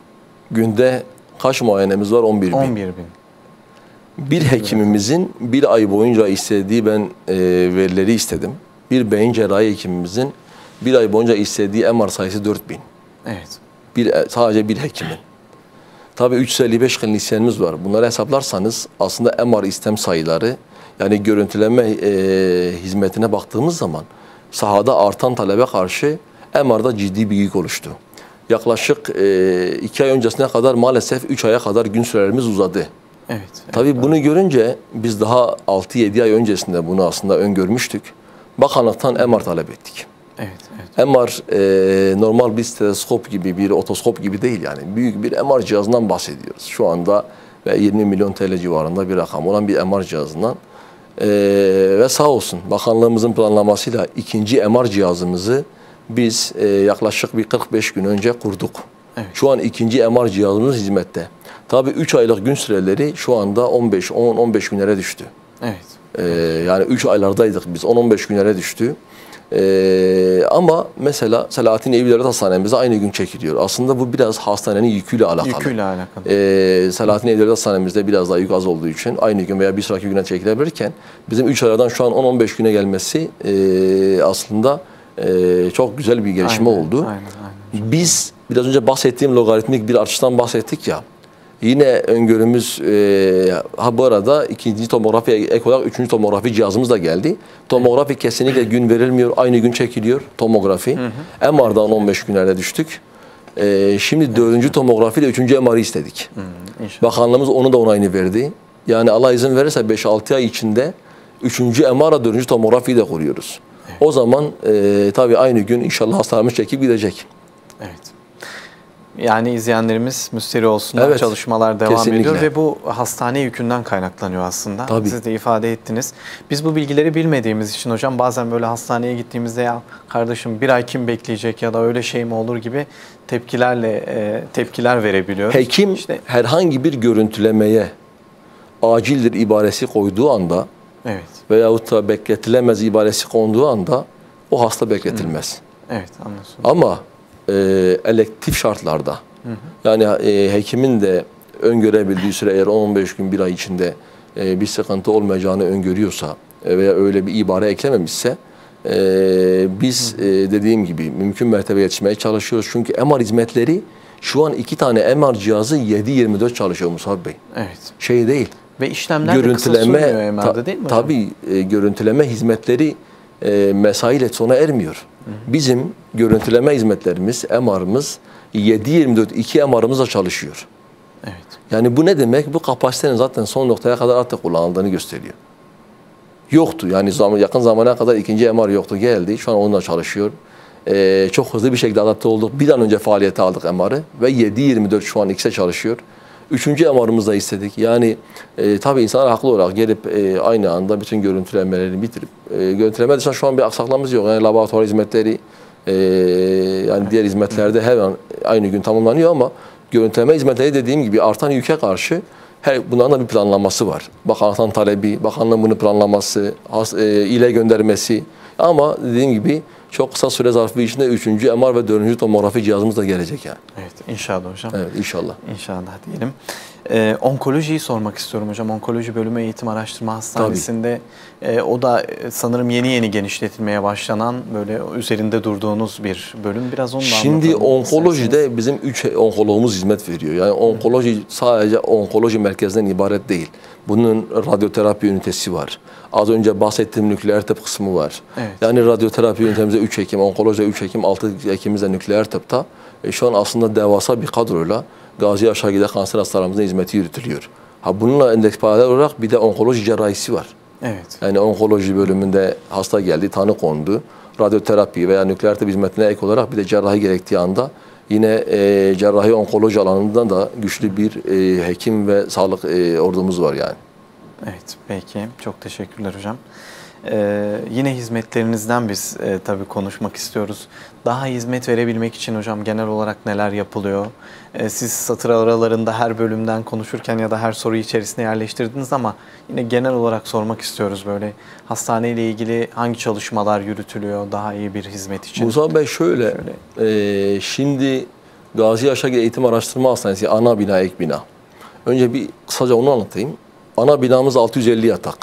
günde kaç muayenemiz var? 11.000. 11.000. Bir hekimimizin bir ay boyunca istediği verileri istedim. Bir beyin cerrahi hekimimizin bir ay boyunca istediği MR sayısı 4.000. Evet. Sadece bir hekimin. Tabii 355 klinisyenimiz var. Bunları hesaplarsanız aslında MR istem sayıları, yani görüntüleme hizmetine baktığımız zaman sahada artan talebe karşı MR'da ciddi bir yük oluştu. Yaklaşık 2 ay öncesine kadar maalesef 3 aya kadar gün sürelerimiz uzadı. Evet. Tabii bunu görünce biz daha 6-7 ay öncesinde bunu aslında öngörmüştük. Bakanlıktan MR talep ettik. Evet. MR normal bir steteskop gibi, bir otoskop gibi değil yani. Büyük bir MR cihazından bahsediyoruz. Şu anda ve 20 milyon TL civarında bir rakam olan bir MR cihazından. Ve sağ olsun bakanlığımızın planlamasıyla ikinci MR cihazımızı biz yaklaşık bir 45 gün önce kurduk. Evet. Şu an ikinci MR cihazımız hizmette. Tabii 3 aylık gün süreleri şu anda 10-15 günlere düştü. Evet. Yani 3 aylardaydık biz, 10-15 günlere düştü. Ama mesela Selahattin Eyyubi Devlet Hastanemizde aynı gün çekiliyor. Aslında bu biraz hastanenin yüküyle alakalı. Yüküyle alakalı. Selahattin Eyyubi Devlet Hastanemizde biraz daha yük az olduğu için aynı gün veya bir sonraki güne çekilebilirken bizim 3 aylardan şu an 10-15 güne gelmesi aslında çok güzel bir gelişme oldu. Aynen. Biz biraz önce bahsettiğim logaritmik bir artıştan bahsettik ya. Yine öngörümüz bu arada ikinci tomografi ek olarak üçüncü tomografi cihazımız da geldi. Tomografi kesinlikle gün verilmiyor. Aynı gün çekiliyor tomografi. MR'dan 15 günlerde düştük. Şimdi dördüncü tomografi ile üçüncü MR'ı istedik. Bakanlığımız onu da onayını verdi. Yani Allah izin verirse 5-6 ay içinde üçüncü MR'la dördüncü tomografiyi de kuruyoruz. Evet. O zaman tabii aynı gün inşallah hastalarımız çekip gidecek. Evet. Yani izleyenlerimiz müsterih olsunlar, evet, çalışmalar devam kesinlikle ediyor ve bu hastane yükünden kaynaklanıyor aslında. Tabii. Siz de ifade ettiniz. Biz bu bilgileri bilmediğimiz için hocam bazen böyle hastaneye gittiğimizde ya kardeşim bir ay kim bekleyecek ya da öyle şey mi olur gibi tepkiler verebiliyoruz. Hekim herhangi bir görüntülemeye acildir ibaresi koyduğu anda, evet, veyahut da bekletilemez ibaresi konduğu anda o hasta bekletilmez. Evet, anlaşıldı. Ama elektif şartlarda, yani hekimin de öngörebildiği süre eğer 15 gün bir ay içinde bir sıkıntı olmayacağını öngörüyorsa veya öyle bir ibare eklememişse biz dediğim gibi mümkün mertebe yetişmeye çalışıyoruz. Çünkü MR hizmetleri şu an 2 tane MR cihazı 7/24 çalışıyor Musab Bey. Evet. Şey değil. Ve işlemler de kısa sürmüyor MR'da değil mi hocam? Tabii görüntüleme hizmetleri mesaiyle sona ermiyor. Bizim görüntüleme hizmetlerimiz, MR'ımız 7/24 2 MR'ımızla çalışıyor. Evet. Yani bu ne demek? Bu kapasitenin zaten son noktaya kadar artık kullanıldığını gösteriyor. Yoktu. Yani yakın zamana kadar ikinci MR yoktu. Geldi. Şu an onunla çalışıyor. Çok hızlı bir şekilde adapte olduk. Bir an önce faaliyete aldık MR'ı ve 7/24 şu an ikisi çalışıyor. Üçüncü MR'ımızı da istedik. Yani tabii insanlar haklı olarak gelip aynı anda bütün görüntülemelerini bitirip görüntüleme dışında şu an bir aksaklamamız yok. Yani laboratuvar hizmetleri yani diğer hizmetlerde her an aynı gün tamamlanıyor ama görüntüleme hizmetleri dediğim gibi artan yüke karşı bunların da bir planlanması var. Bakanlıktan talebi, bakanlığın bunu planlaması, ile göndermesi ama dediğim gibi çok kısa süre zarfı içinde 3. MR ve 4. tomografi cihazımız da gelecek yani. Evet, inşallah hocam. Evet, inşallah. İnşallah diyelim. Onkolojiyi sormak istiyorum hocam. Onkoloji Bölümü Eğitim Araştırma Hastanesi'nde o da sanırım yeni genişletilmeye başlanan böyle üzerinde durduğunuz bir bölüm. Biraz onu da şimdi onkolojide bizim 3 onkologumuz hizmet veriyor. Yani onkoloji sadece onkoloji merkezinden ibaret değil. Bunun radyoterapi ünitesi var. Az önce bahsettiğim nükleer tıp kısmı var. Evet. Yani radyoterapi ünitemizde 3 hekim, onkolojide 3 hekim, 6 hekimimizde nükleer tıpta. Şu an aslında devasa bir kadroyla Gazi Yaşargil'de kanser hastalarımızın hizmeti yürütülüyor. Bununla endeks paralel olarak bir de onkoloji cerrahisi var. Evet. Yani onkoloji bölümünde hasta geldi, tanı kondu. Radyoterapi veya nükleer tıp hizmetine ek olarak bir de cerrahi gerektiği anda yine cerrahi onkoloji alanından da güçlü bir hekim ve sağlık ordumuz var yani. Evet, peki. Çok teşekkürler hocam. Yine hizmetlerinizden biz tabii konuşmak istiyoruz. Daha hizmet verebilmek için hocam genel olarak neler yapılıyor? Siz satır aralarında her bölümden konuşurken ya da her soruyu içerisine yerleştirdiniz ama yine genel olarak sormak istiyoruz böyle. Hastaneyle ilgili hangi çalışmalar yürütülüyor daha iyi bir hizmet için? Musa Bey şöyle. Şimdi Gazi Yaşargil Eğitim Araştırma Hastanesi ana bina, ek bina. Önce bir kısaca onu anlatayım. Ana binamız 650 yatak.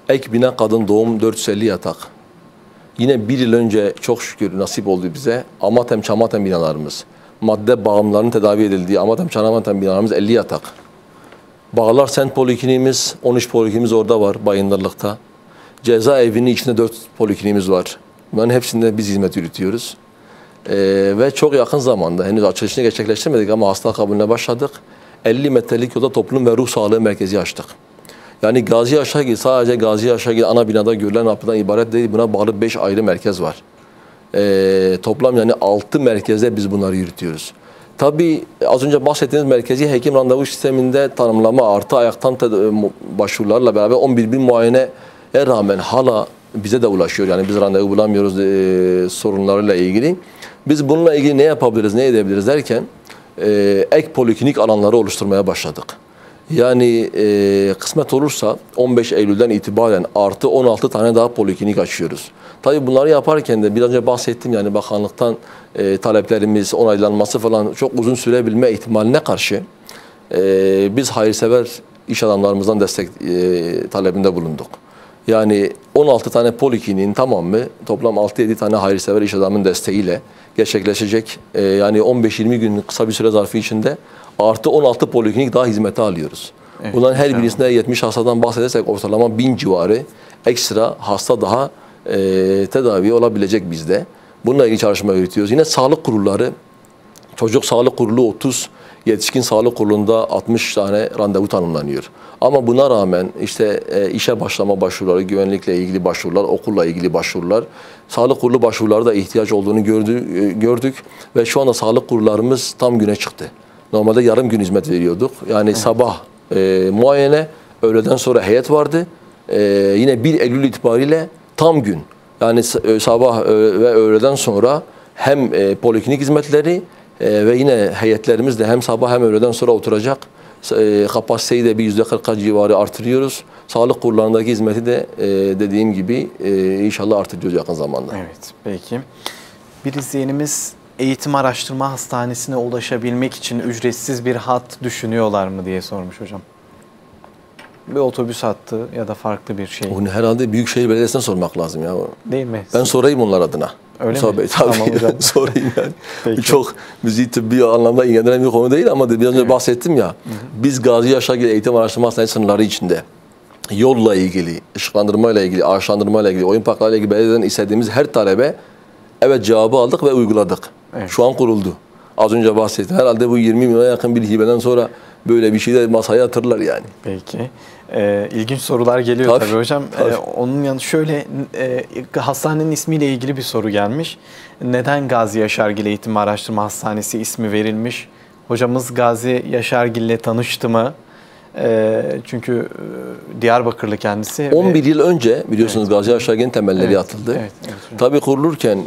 Ek bina kadın doğum 450 yatak. Yine bir yıl önce çok şükür nasip oldu bize Amatem, Çamatem binalarımız. Madde bağımlılarının tedavi edildiği Amatem, Çamatem binalarımız 50 yatak. Bağlar Sent Polikliniğimiz, 13 polikliniğimiz orada var Bayındırlık'ta. Cezaevinin içinde 4 polikliniğimiz var. Bunların hepsinde biz hizmet yürütüyoruz. Ve çok yakın zamanda henüz açılışını gerçekleştirmedik ama hasta kabulüne başladık. 50 metrelik yolda toplum ve ruh sağlığı merkezi açtık. Yani Gazi Yaşargil sadece Gazi Yaşargil ana binada görülen yapıdan ibaret değil. Buna bağlı 5 ayrı merkez var. Toplam yani 6 merkezde biz bunları yürütüyoruz. Tabii az önce bahsettiğiniz merkezi hekim randevu sisteminde tanımlama artı ayaktan başvurularla beraber 11.000 muayeneye rağmen hala bize de ulaşıyor. Yani biz randevu bulamıyoruz sorunlarıyla ilgili. Biz bununla ilgili ne yapabiliriz, ne edebiliriz derken ek poliklinik alanları oluşturmaya başladık. Yani kısmet olursa 15 Eylül'den itibaren artı 16 tane daha poliklinik açıyoruz. Tabii bunları yaparken de biraz önce bahsettim, yani bakanlıktan taleplerimiz, onaylanması falan çok uzun sürebilme ihtimaline karşı biz hayırsever iş adamlarımızdan destek talebinde bulunduk. Yani 16 tane polikliniğin tamamı toplam 6-7 tane hayırsever iş adamının desteğiyle gerçekleşecek. Yani 15-20 gün kısa bir süre zarfı içinde artı 16 poliklinik daha hizmete alıyoruz. Evet, bunların her birisinde 70 hastadan bahsedersek ortalama 1000 civarı ekstra hasta daha tedavi olabilecek bizde. Bununla ilgili çalışma yürütüyoruz. Yine sağlık kurulları, çocuk sağlık kurulu 30, yetişkin sağlık kurulunda 60 tane randevu tanımlanıyor. Ama buna rağmen işte işe başlama başvuruları, güvenlikle ilgili başvurular, okulla ilgili başvurular, sağlık kurulu başvuruları da ihtiyaç olduğunu gördük ve şu anda sağlık kurullarımız tam güne çıktı. Normalde yarım gün hizmet veriyorduk. Yani sabah muayene, öğleden sonra heyet vardı. Yine 1 Eylül itibariyle tam gün. Yani sabah ve öğleden sonra hem poliklinik hizmetleri ve yine heyetlerimiz de hem sabah hem öğleden sonra oturacak. Kapasiteyi de bir %40 civarı artırıyoruz. Sağlık kurullarındaki hizmeti de dediğim gibi inşallah artırıyoruz yakın zamanda. Evet, peki. Bir izleyenimiz Eğitim Araştırma Hastanesi'ne ulaşabilmek için ücretsiz bir hat düşünüyorlar mı diye sormuş hocam. Bir otobüs hattı ya da farklı bir şey. Onu herhalde Büyükşehir Belediyesi'ne sormak lazım ya. Değil mi? Ben sorayım onlar adına. Öyle mi? Tabii Tamam hocam. sorayım yani. Çok bizi tıbbi anlamda ilgilendiren bir konu değil ama biraz önce bahsettim ya. Biz Gazi Yaşargil Eğitim Araştırma Hastanesi sınırları içinde yolla ilgili, ışıklandırmayla ilgili, ağaçlandırmayla ilgili, oyun parklarıyla ilgili belediyeden istediğimiz her talebe evet cevabı aldık ve uyguladık. Evet. Şu an kuruldu. Az önce bahsettim. Herhalde bu 20 milyona yakın bir hibeden sonra böyle bir şey de masaya yatırırlar yani. Peki. İlginç sorular geliyor tabii hocam. Onun yanı şöyle hastanenin ismiyle ilgili bir soru gelmiş. Neden Gazi Yaşargil Eğitim Araştırma Hastanesi ismi verilmiş? Hocamız Gazi Yaşargil ile tanıştı mı? Çünkü Diyarbakırlı kendisi. 11 yıl önce biliyorsunuz Gazi Yaşargil'in temelleri atıldı. Evet. Tabii kurulurken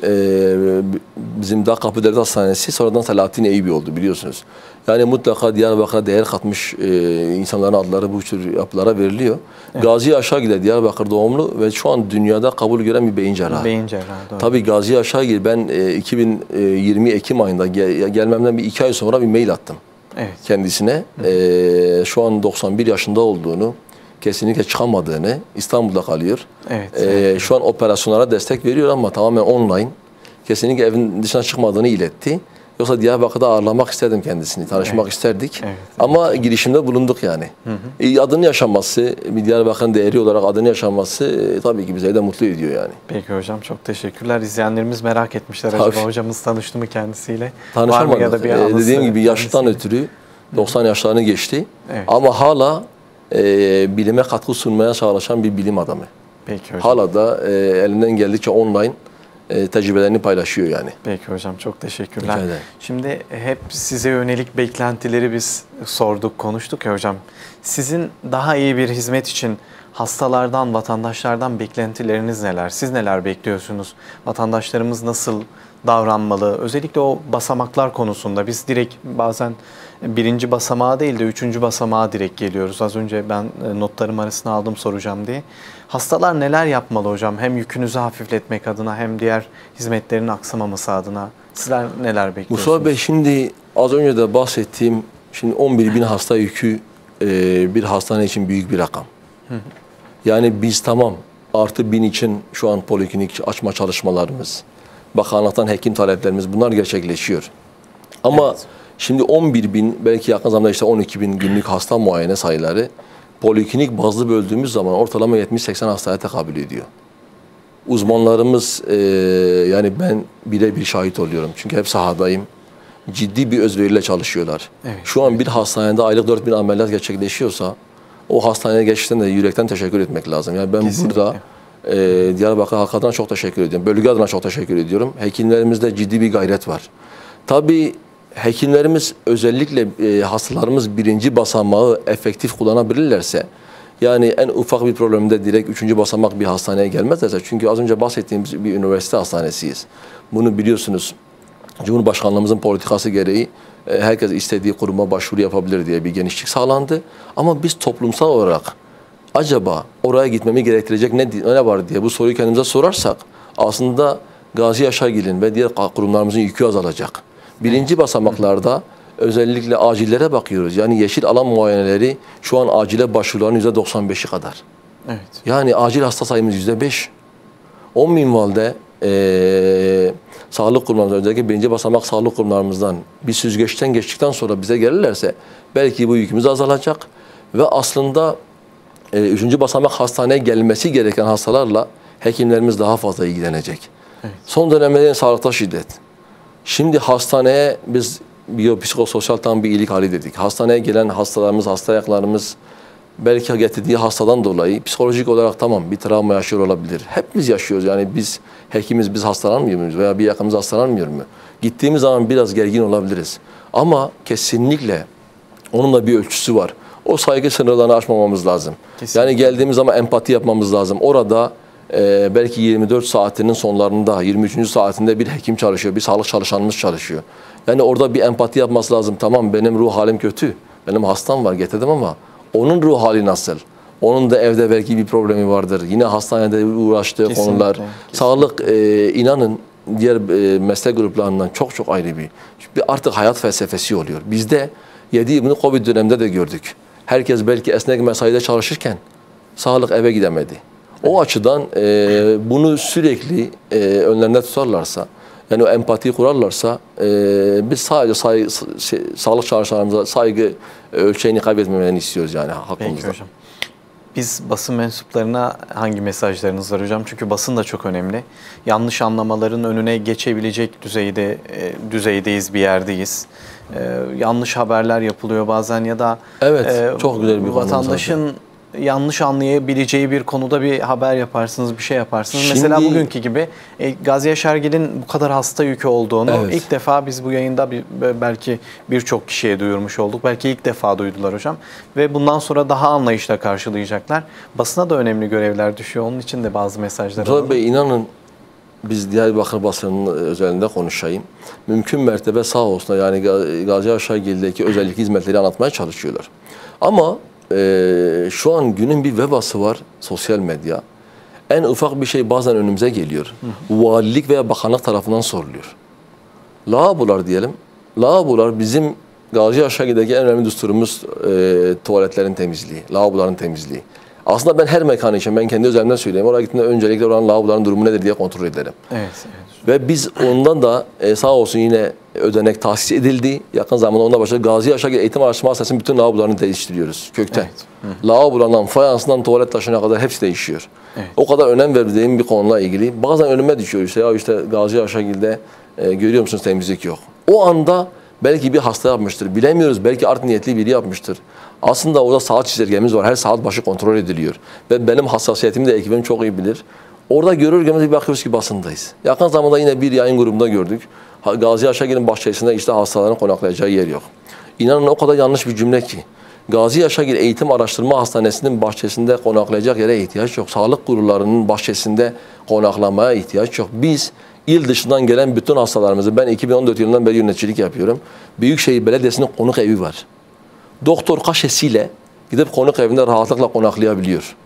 bizim Dağkapı Devlet Hastanesi sonradan Selahattin Eyübi oldu biliyorsunuz. Yani mutlaka Diyarbakır'a değer katmış insanların adları bu tür yapılara veriliyor. Evet. Gazi Yaşargil Diyarbakır doğumlu ve şu an dünyada kabul gören bir beyin cerrahı. Beyin cerrahı, doğru. Tabii Gazi Yaşargil ben 2020 Ekim ayında gelmemden bir 2 ay sonra bir mail attım. Evet. Kendisine şu an 91 yaşında olduğunu, kesinlikle çıkamadığını, İstanbul'da kalıyor. Evet. Şu an operasyonlara destek veriyor ama tamamen online. Kesinlikle evin dışına çıkmadığını iletti. Yoksa Diyarbakır'da ağırlamak isterdim kendisini, tanışmak isterdik. Evet. Ama girişimde bulunduk yani. Adını yaşanması, bir Diyarbakır'ın değeri olarak adını yaşanması tabii ki bizi de mutlu ediyor yani. Peki hocam, çok teşekkürler. İzleyenlerimiz merak etmişler acaba hocamız tanıştı mı kendisiyle? Tanışamadık. Ya da bir dediğim gibi yaştan ötürü 90 yaşlarını geçti. Evet. Ama hala bilime katkı sunmaya çalışan bir bilim adamı. Peki hocam. Hala da elinden geldikçe online tecrübelerini paylaşıyor yani. Peki hocam, çok teşekkürler. Şimdi hep size yönelik beklentileri biz sorduk, konuştuk ya hocam. Sizin daha iyi bir hizmet için hastalardan, vatandaşlardan beklentileriniz neler? Siz neler bekliyorsunuz? Vatandaşlarımız nasıl davranmalı? Özellikle o basamaklar konusunda biz direkt bazen birinci basamağa değil de 3. basamağa direkt geliyoruz. Az önce ben notlarım arasına aldım soracağım diye. Hastalar neler yapmalı hocam? Hem yükünüzü hafifletmek adına hem diğer hizmetlerin aksamaması adına. Sizler neler bekliyorsunuz? Mustafa Bey, şimdi az önce de bahsettiğim 11.000 hasta yükü bir hastane için büyük bir rakam. Yani biz tamam artı 1000 için şu an poliklinik açma çalışmalarımız, bakanlıktan hekim taleplerimiz bunlar gerçekleşiyor. Ama evet, şimdi 11.000 belki yakın zamanda 12.000 günlük hasta muayene sayıları poliklinik bazlı böldüğümüz zaman ortalama 70-80 hastaya tekabül ediyor. Uzmanlarımız yani ben birebir şahit oluyorum. Çünkü hep sahadayım. Ciddi bir özveriyle çalışıyorlar. Evet, şu an bir hastanede aylık 4.000 ameliyat gerçekleşiyorsa o hastaneye gerçekten de yürekten teşekkür etmek lazım. Yani ben kesinlikle burada Diyarbakır halkı adına çok teşekkür ediyorum. Bölge adına çok teşekkür ediyorum. Hekimlerimizde ciddi bir gayret var. Tabii hekimlerimiz özellikle hastalarımız birinci basamağı efektif kullanabilirlerse, yani en ufak bir problemde direkt 3. basamak bir hastaneye gelmezlerse, çünkü az önce bahsettiğimiz bir üniversite hastanesiyiz. Bunu biliyorsunuz, Cumhurbaşkanlığımızın politikası gereği herkes istediği kuruma başvuru yapabilir diye bir genişlik sağlandı. Ama biz toplumsal olarak acaba oraya gitmemi gerektirecek ne var diye bu soruyu kendimize sorarsak aslında Gazi Yaşargil'in ve diğer kurumlarımızın yükü azalacak. Birinci basamaklarda özellikle acillere bakıyoruz. Yani yeşil alan muayeneleri şu an acile başvuruların %95'i kadar. Evet. Yani acil hasta sayımız %5. 10 minvalde sağlık kurumlarımız, özellikle birinci basamak sağlık kurumlarımızdan bir süzgeçten geçtikten sonra bize gelirlerse belki bu yükümüz azalacak ve aslında 3. basamak hastaneye gelmesi gereken hastalarla hekimlerimiz daha fazla ilgilenecek. Evet. Son dönemde sağlıkta şiddet. Şimdi hastaneye biz biyopsikososyal tam bir iyilik hali dedik. Hastaneye gelen hastalarımız, hasta ayaklarımız belki getirdiği hastadan dolayı psikolojik olarak tamam bir travma yaşıyor olabilir. Hepimiz yaşıyoruz yani biz hekimiz, biz hastalanmıyor muyuz veya bir yakınımız hastalanmıyor mu? Gittiğimiz zaman biraz gergin olabiliriz. Ama kesinlikle onun da bir ölçüsü var. O saygı sınırlarını aşmamamız lazım. Kesinlikle. Yani geldiğimiz zaman empati yapmamız lazım. Orada belki 24 saatinin sonlarında, 23. saatinde bir hekim çalışıyor, bir sağlık çalışanımız çalışıyor. Yani orada bir empati yapması lazım. Tamam benim ruh halim kötü, benim hastam var getirdim ama onun ruh hali nasıl? Onun da evde belki bir problemi vardır. Yine hastanede uğraştığı kesinlikle, konular. Kesinlikle. Sağlık inanın diğer meslek gruplarından çok ayrı bir artık hayat felsefesi oluyor. Bizde bunu Covid döneminde de gördük. Herkes belki esnek mesaide çalışırken sağlık eve gidemedi. O açıdan bunu sürekli önlerinde tutarlarsa, yani o empatiyi kurarlarsa biz sadece sağlık çalışanlarımıza saygı ölçeğini kaybetmemelerini istiyoruz yani hakkımızda. Peki hocam. Biz basın mensuplarına hangi mesajlarınız var hocam? Çünkü basın da çok önemli. Yanlış anlamaların önüne geçebilecek düzeydeyiz, bir yerdeyiz. Yanlış haberler yapılıyor bazen ya da evet, çok güzel bir vatandaşın yanlış anlayabileceği bir konuda bir haber yaparsınız, bir şey yaparsınız. Şimdi, mesela bugünkü gibi Gazi Yaşargil'in bu kadar hasta yükü olduğunu ilk defa biz bu yayında belki birçok kişiye duyurmuş olduk. Belki ilk defa duydular hocam. Ve bundan sonra daha anlayışla karşılayacaklar. Basına da önemli görevler düşüyor. Onun için de bazı mesajlar alalım. Mustafa Bey inanın biz Diyarbakır basının özelinde konuşayım. Mümkün mertebe sağ olsun yani Gazi Yaşargil'deki özellik hizmetleri anlatmaya çalışıyorlar. Ama şu an günün bir vebası var, sosyal medya. En ufak bir şey bazen önümüze geliyor. Valilik veya bakanlık tarafından soruluyor. Lavabolar diyelim. Lavabolar bizim Gazi Yaşargil'deki en önemli düsturumuz tuvaletlerin temizliği, lavaboların temizliği. Aslında ben her mekan için, ben kendi özelimden söyleyeyim. Oraya gittiğimde öncelikle oranın lavaboların durumu nedir diye kontrol ederim. Evet. Ve biz ondan da sağ olsun yine ödenek tahsis edildi. Yakın zamanda onunla başladık. Gazi Yaşargil Eğitim Araştırma Hastanesi'nin bütün lavabolarını değiştiriyoruz kökten. Evet. Lavabolarından, fayansından tuvalet taşına kadar hepsi değişiyor. Evet. O kadar önem verdiğim bir konuyla ilgili. Bazen önüme düşüyor işte Gazi Yaşargil'de görüyor musunuz temizlik yok. O anda belki bir hasta yapmıştır. Bilemiyoruz. Belki art niyetli biri yapmıştır. Aslında orada saat çizelgemiz var. Her saat başı kontrol ediliyor. Ve benim hassasiyetimi de ekibim çok iyi bilir. Orada görürken bir bakıyoruz ki basındayız. Yakın zamanda yine bir yayın grubunda gördük. Gazi Yaşargil'in bahçesinde işte hastaların konaklayacağı yer yok. İnanın o kadar yanlış bir cümle ki. Gazi Yaşargil Eğitim Araştırma Hastanesi'nin bahçesinde konaklayacak yere ihtiyaç yok. Sağlık kurullarının bahçesinde konaklamaya ihtiyaç yok. Biz il dışından gelen bütün hastalarımızı, ben 2014 yılından beri yöneticilik yapıyorum. Büyükşehir Belediyesi'nin konuk evi var. Doktor kaşesiyle gidip konuk evinde rahatlıkla konaklayabiliyor.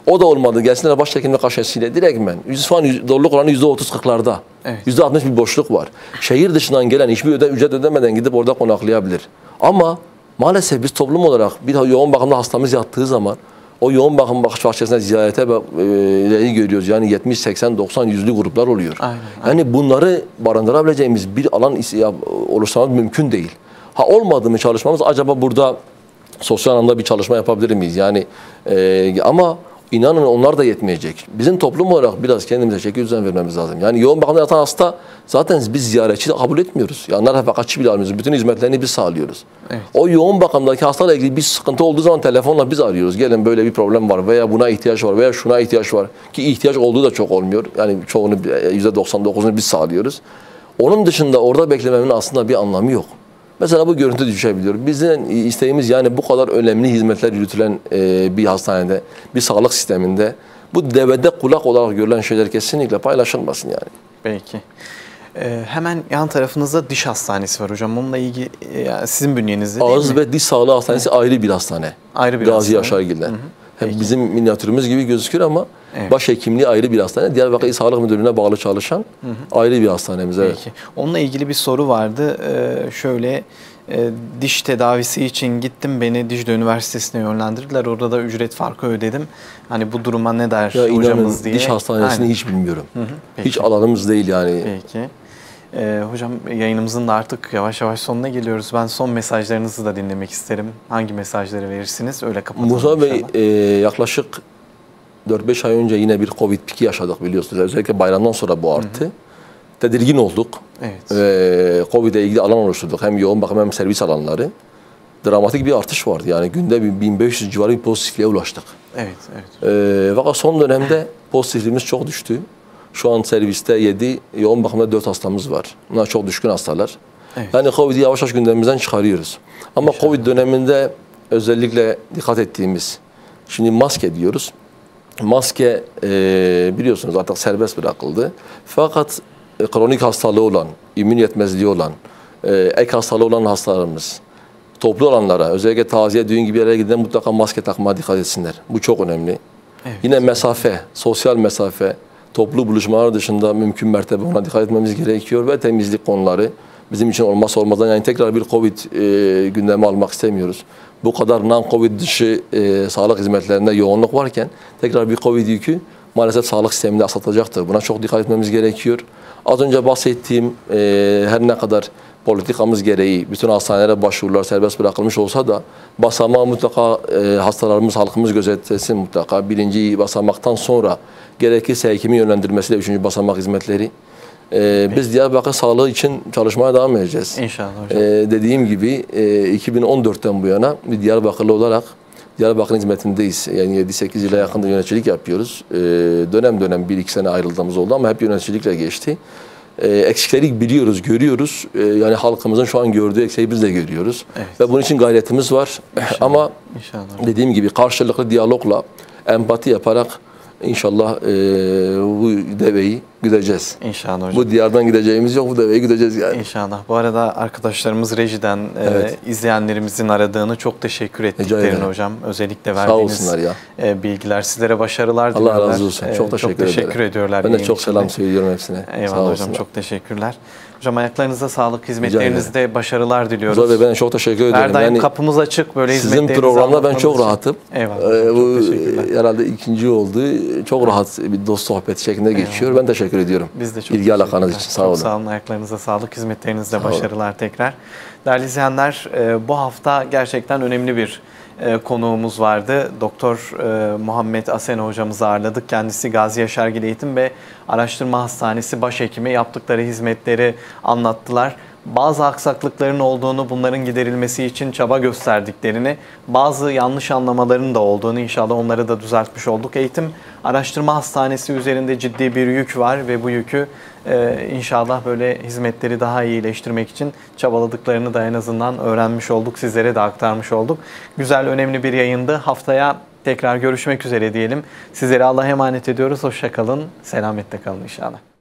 O da olmadı. Gelsinler başhekimlik kaşesiyle direktmen. Şu an doluluk oranı %30-40'larda. Evet. %60 bir boşluk var. Şehir dışından gelen hiçbir ücret ödemeden gidip orada konaklayabilir. Ama maalesef biz toplum olarak bir yoğun bakımda hastamız yattığı zaman o yoğun bakım bahçesine ziyarete görüyoruz. Yani 70, 80, 90, 100'lü gruplar oluyor. Aynen. Yani bunları barındırabileceğimiz bir alan oluşturmamız mümkün değil. Olmadı mı çalışmamız acaba burada sosyal anlamda bir çalışma yapabilir miyiz? Yani ama İnanın onlar da yetmeyecek. Bizim toplum olarak biraz kendimize çeki düzen vermemiz lazım. Yani yoğun bakımda yatan hasta zaten biz ziyaretçi kabul etmiyoruz. Yani refakatçi bile almıyoruz. Bütün hizmetlerini biz sağlıyoruz. Evet. O yoğun bakımdaki hastalarla ilgili bir sıkıntı olduğu zaman telefonla biz arıyoruz. Gelin böyle bir problem var veya buna ihtiyaç var veya şuna ihtiyaç var. Ki ihtiyaç olduğu da çok olmuyor. Yani çoğunu %99'unu biz sağlıyoruz. Onun dışında orada beklemenin aslında bir anlamı yok. Mesela bu görüntü düşebiliyor. Bizim isteğimiz yani bu kadar önemli hizmetler yürütülen bir hastanede, bir sağlık sisteminde bu devede kulak olarak görülen şeyler kesinlikle paylaşılmasın yani. Peki. Hemen yan tarafınızda diş hastanesi var hocam. Onunla ilgili yani sizin bünyenizde değil Ağız mi? ve Diş Sağlığı Hastanesi ayrı bir hastane. Ayrı bir Gazi hastane. Yaşargil'de. Hem bizim minyatürümüz gibi gözükür ama Evet. başhekimliği ayrı bir hastane. Diyarbakır İl Sağlık Müdürlüğü'ne bağlı çalışan ayrı bir hastanemiz. Evet. Peki. Onunla ilgili bir soru vardı. Şöyle diş tedavisi için gittim. Beni Dicle Üniversitesi'ne yönlendirdiler. Orada da ücret farkı ödedim. Hani bu duruma ne der Ya hocamız inanın, diye. diş hastanesini Aynen. hiç bilmiyorum. Peki. Hiç alanımız değil yani. Peki. Hocam yayınımızın da artık yavaş yavaş sonuna geliyoruz. Ben son mesajlarınızı da dinlemek isterim. Hangi mesajları verirsiniz? Öyle kapatalım. Musa Bey inşallah. yaklaşık 4-5 ay önce yine bir Covid piki yaşadık biliyorsunuz. Özellikle bayramdan sonra bu arttı. Tedirgin olduk. Evet. Covid'e ilgili alan oluşturduk. Hem yoğun bakım hem servis alanları. Dramatik bir artış vardı. Yani günde 1500 civarı bir pozitifliğe ulaştık. Evet, evet. Fakat son dönemde pozitifliğimiz çok düştü. Şu an serviste 7, yoğun bakımda 4 hastamız var. Bunlar çok düşkün hastalar. Evet. Yani Covid'i yavaş yavaş gündemimizden çıkarıyoruz. Ama İnşallah. Covid döneminde özellikle dikkat ettiğimiz, şimdi maske diyoruz. Maske biliyorsunuz artık serbest bırakıldı. Fakat kronik hastalığı olan, immün yetmezliği olan, ek hastalığı olan hastalarımız, toplu olanlara, özellikle taziye, düğün gibi yerlere giden mutlaka maske takmaya dikkat etsinler. Bu çok önemli. Evet. Yine mesafe, sosyal mesafe, toplu buluşmalar dışında mümkün mertebe ona dikkat etmemiz gerekiyor ve temizlik konuları bizim için olmazsa olmazdan. Yani tekrar bir Covid gündeme almak istemiyoruz. Bu kadar non-Covid dışı sağlık hizmetlerinde yoğunluk varken tekrar bir Covid yükü maalesef sağlık sisteminde aksatacaktır. Buna çok dikkat etmemiz gerekiyor. Az önce bahsettiğim her ne kadar politikamız gereği bütün hastanelere başvurular serbest bırakılmış olsa da basamağı mutlaka hastalarımız, halkımız gözetlesin mutlaka. Birinci basamaktan sonra gerekirse hekimin yönlendirmesiyle 3. basamak hizmetleri. Biz Diyarbakır sağlığı için çalışmaya devam edeceğiz. İnşallah hocam. Dediğim gibi 2014'ten bu yana bir Diyarbakırlı olarak Diyarbakır'ın hizmetindeyiz. Yani 7-8 yıla yakında yöneticilik yapıyoruz. Dönem dönem 1-2 sene ayrıldığımız oldu ama hep yöneticilikle geçti. Eksikleri biliyoruz, görüyoruz. Yani halkımızın şu an gördüğü eksiği biz de görüyoruz. Evet. Ve bunun için gayretimiz var. İnşallah. Ama İnşallah. dediğim gibi karşılıklı diyalogla, empati yaparak İnşallah bu deveyi güdeceğiz. İnşallah hocam. Bu diyardan gideceğimiz yok, bu deveyi güdeceğiz yani. İnşallah. Bu arada arkadaşlarımız rejiden Evet. izleyenlerimizin aradığını çok teşekkür ettiklerini hocam. Özellikle Sağ verdiğiniz olsunlar ya. Bilgiler. Sizlere başarılar Allah diliyorlar. razı olsun. Çok teşekkür ederim. ediyorlar. Ben de yayın çok içinde. selam söylüyorum hepsine. Eyvallah Sağ hocam. olsunlar. Çok teşekkürler. Hocam ayaklarınıza sağlık. Hizmetlerinizde başarılar diliyoruz. Musa Bey, ben çok teşekkür ederim. Her daim Yani kapımız açık. Böyle sizin hizmetlerinizi programda ben anlatmanız çok için. rahatım. Eyvallah hocam. Bu Çok teşekkürler. herhalde ikinci oldu. Çok rahat bir dost sohbeti şeklinde geçiyor. Ben teşekkür ediyorum. Biz de çok İlgi alakanız teşekkürler. için. Sağ Çok olun. sağ olun. Ayaklarınıza sağlık. Hizmetlerinizde olun. başarılar tekrar. Değerli izleyenler, bu hafta gerçekten önemli bir konuğumuz vardı. Doktor Muhammed Asena hocamızı ağırladık. Kendisi Gazi Yaşargil Eğitim ve Araştırma Hastanesi Başhekimi, yaptıkları hizmetleri anlattılar. Bazı aksaklıkların olduğunu, bunların giderilmesi için çaba gösterdiklerini, bazı yanlış anlamaların da olduğunu inşallah onları da düzeltmiş olduk. Eğitim Araştırma Hastanesi üzerinde ciddi bir yük var ve bu yükü inşallah böyle hizmetleri daha iyileştirmek için çabaladıklarını da en azından öğrenmiş olduk. Sizlere de aktarmış olduk. Güzel, önemli bir yayındı. Haftaya tekrar görüşmek üzere diyelim. Sizlere Allah'a emanet ediyoruz. Hoşça kalın. Selametle kalın inşallah.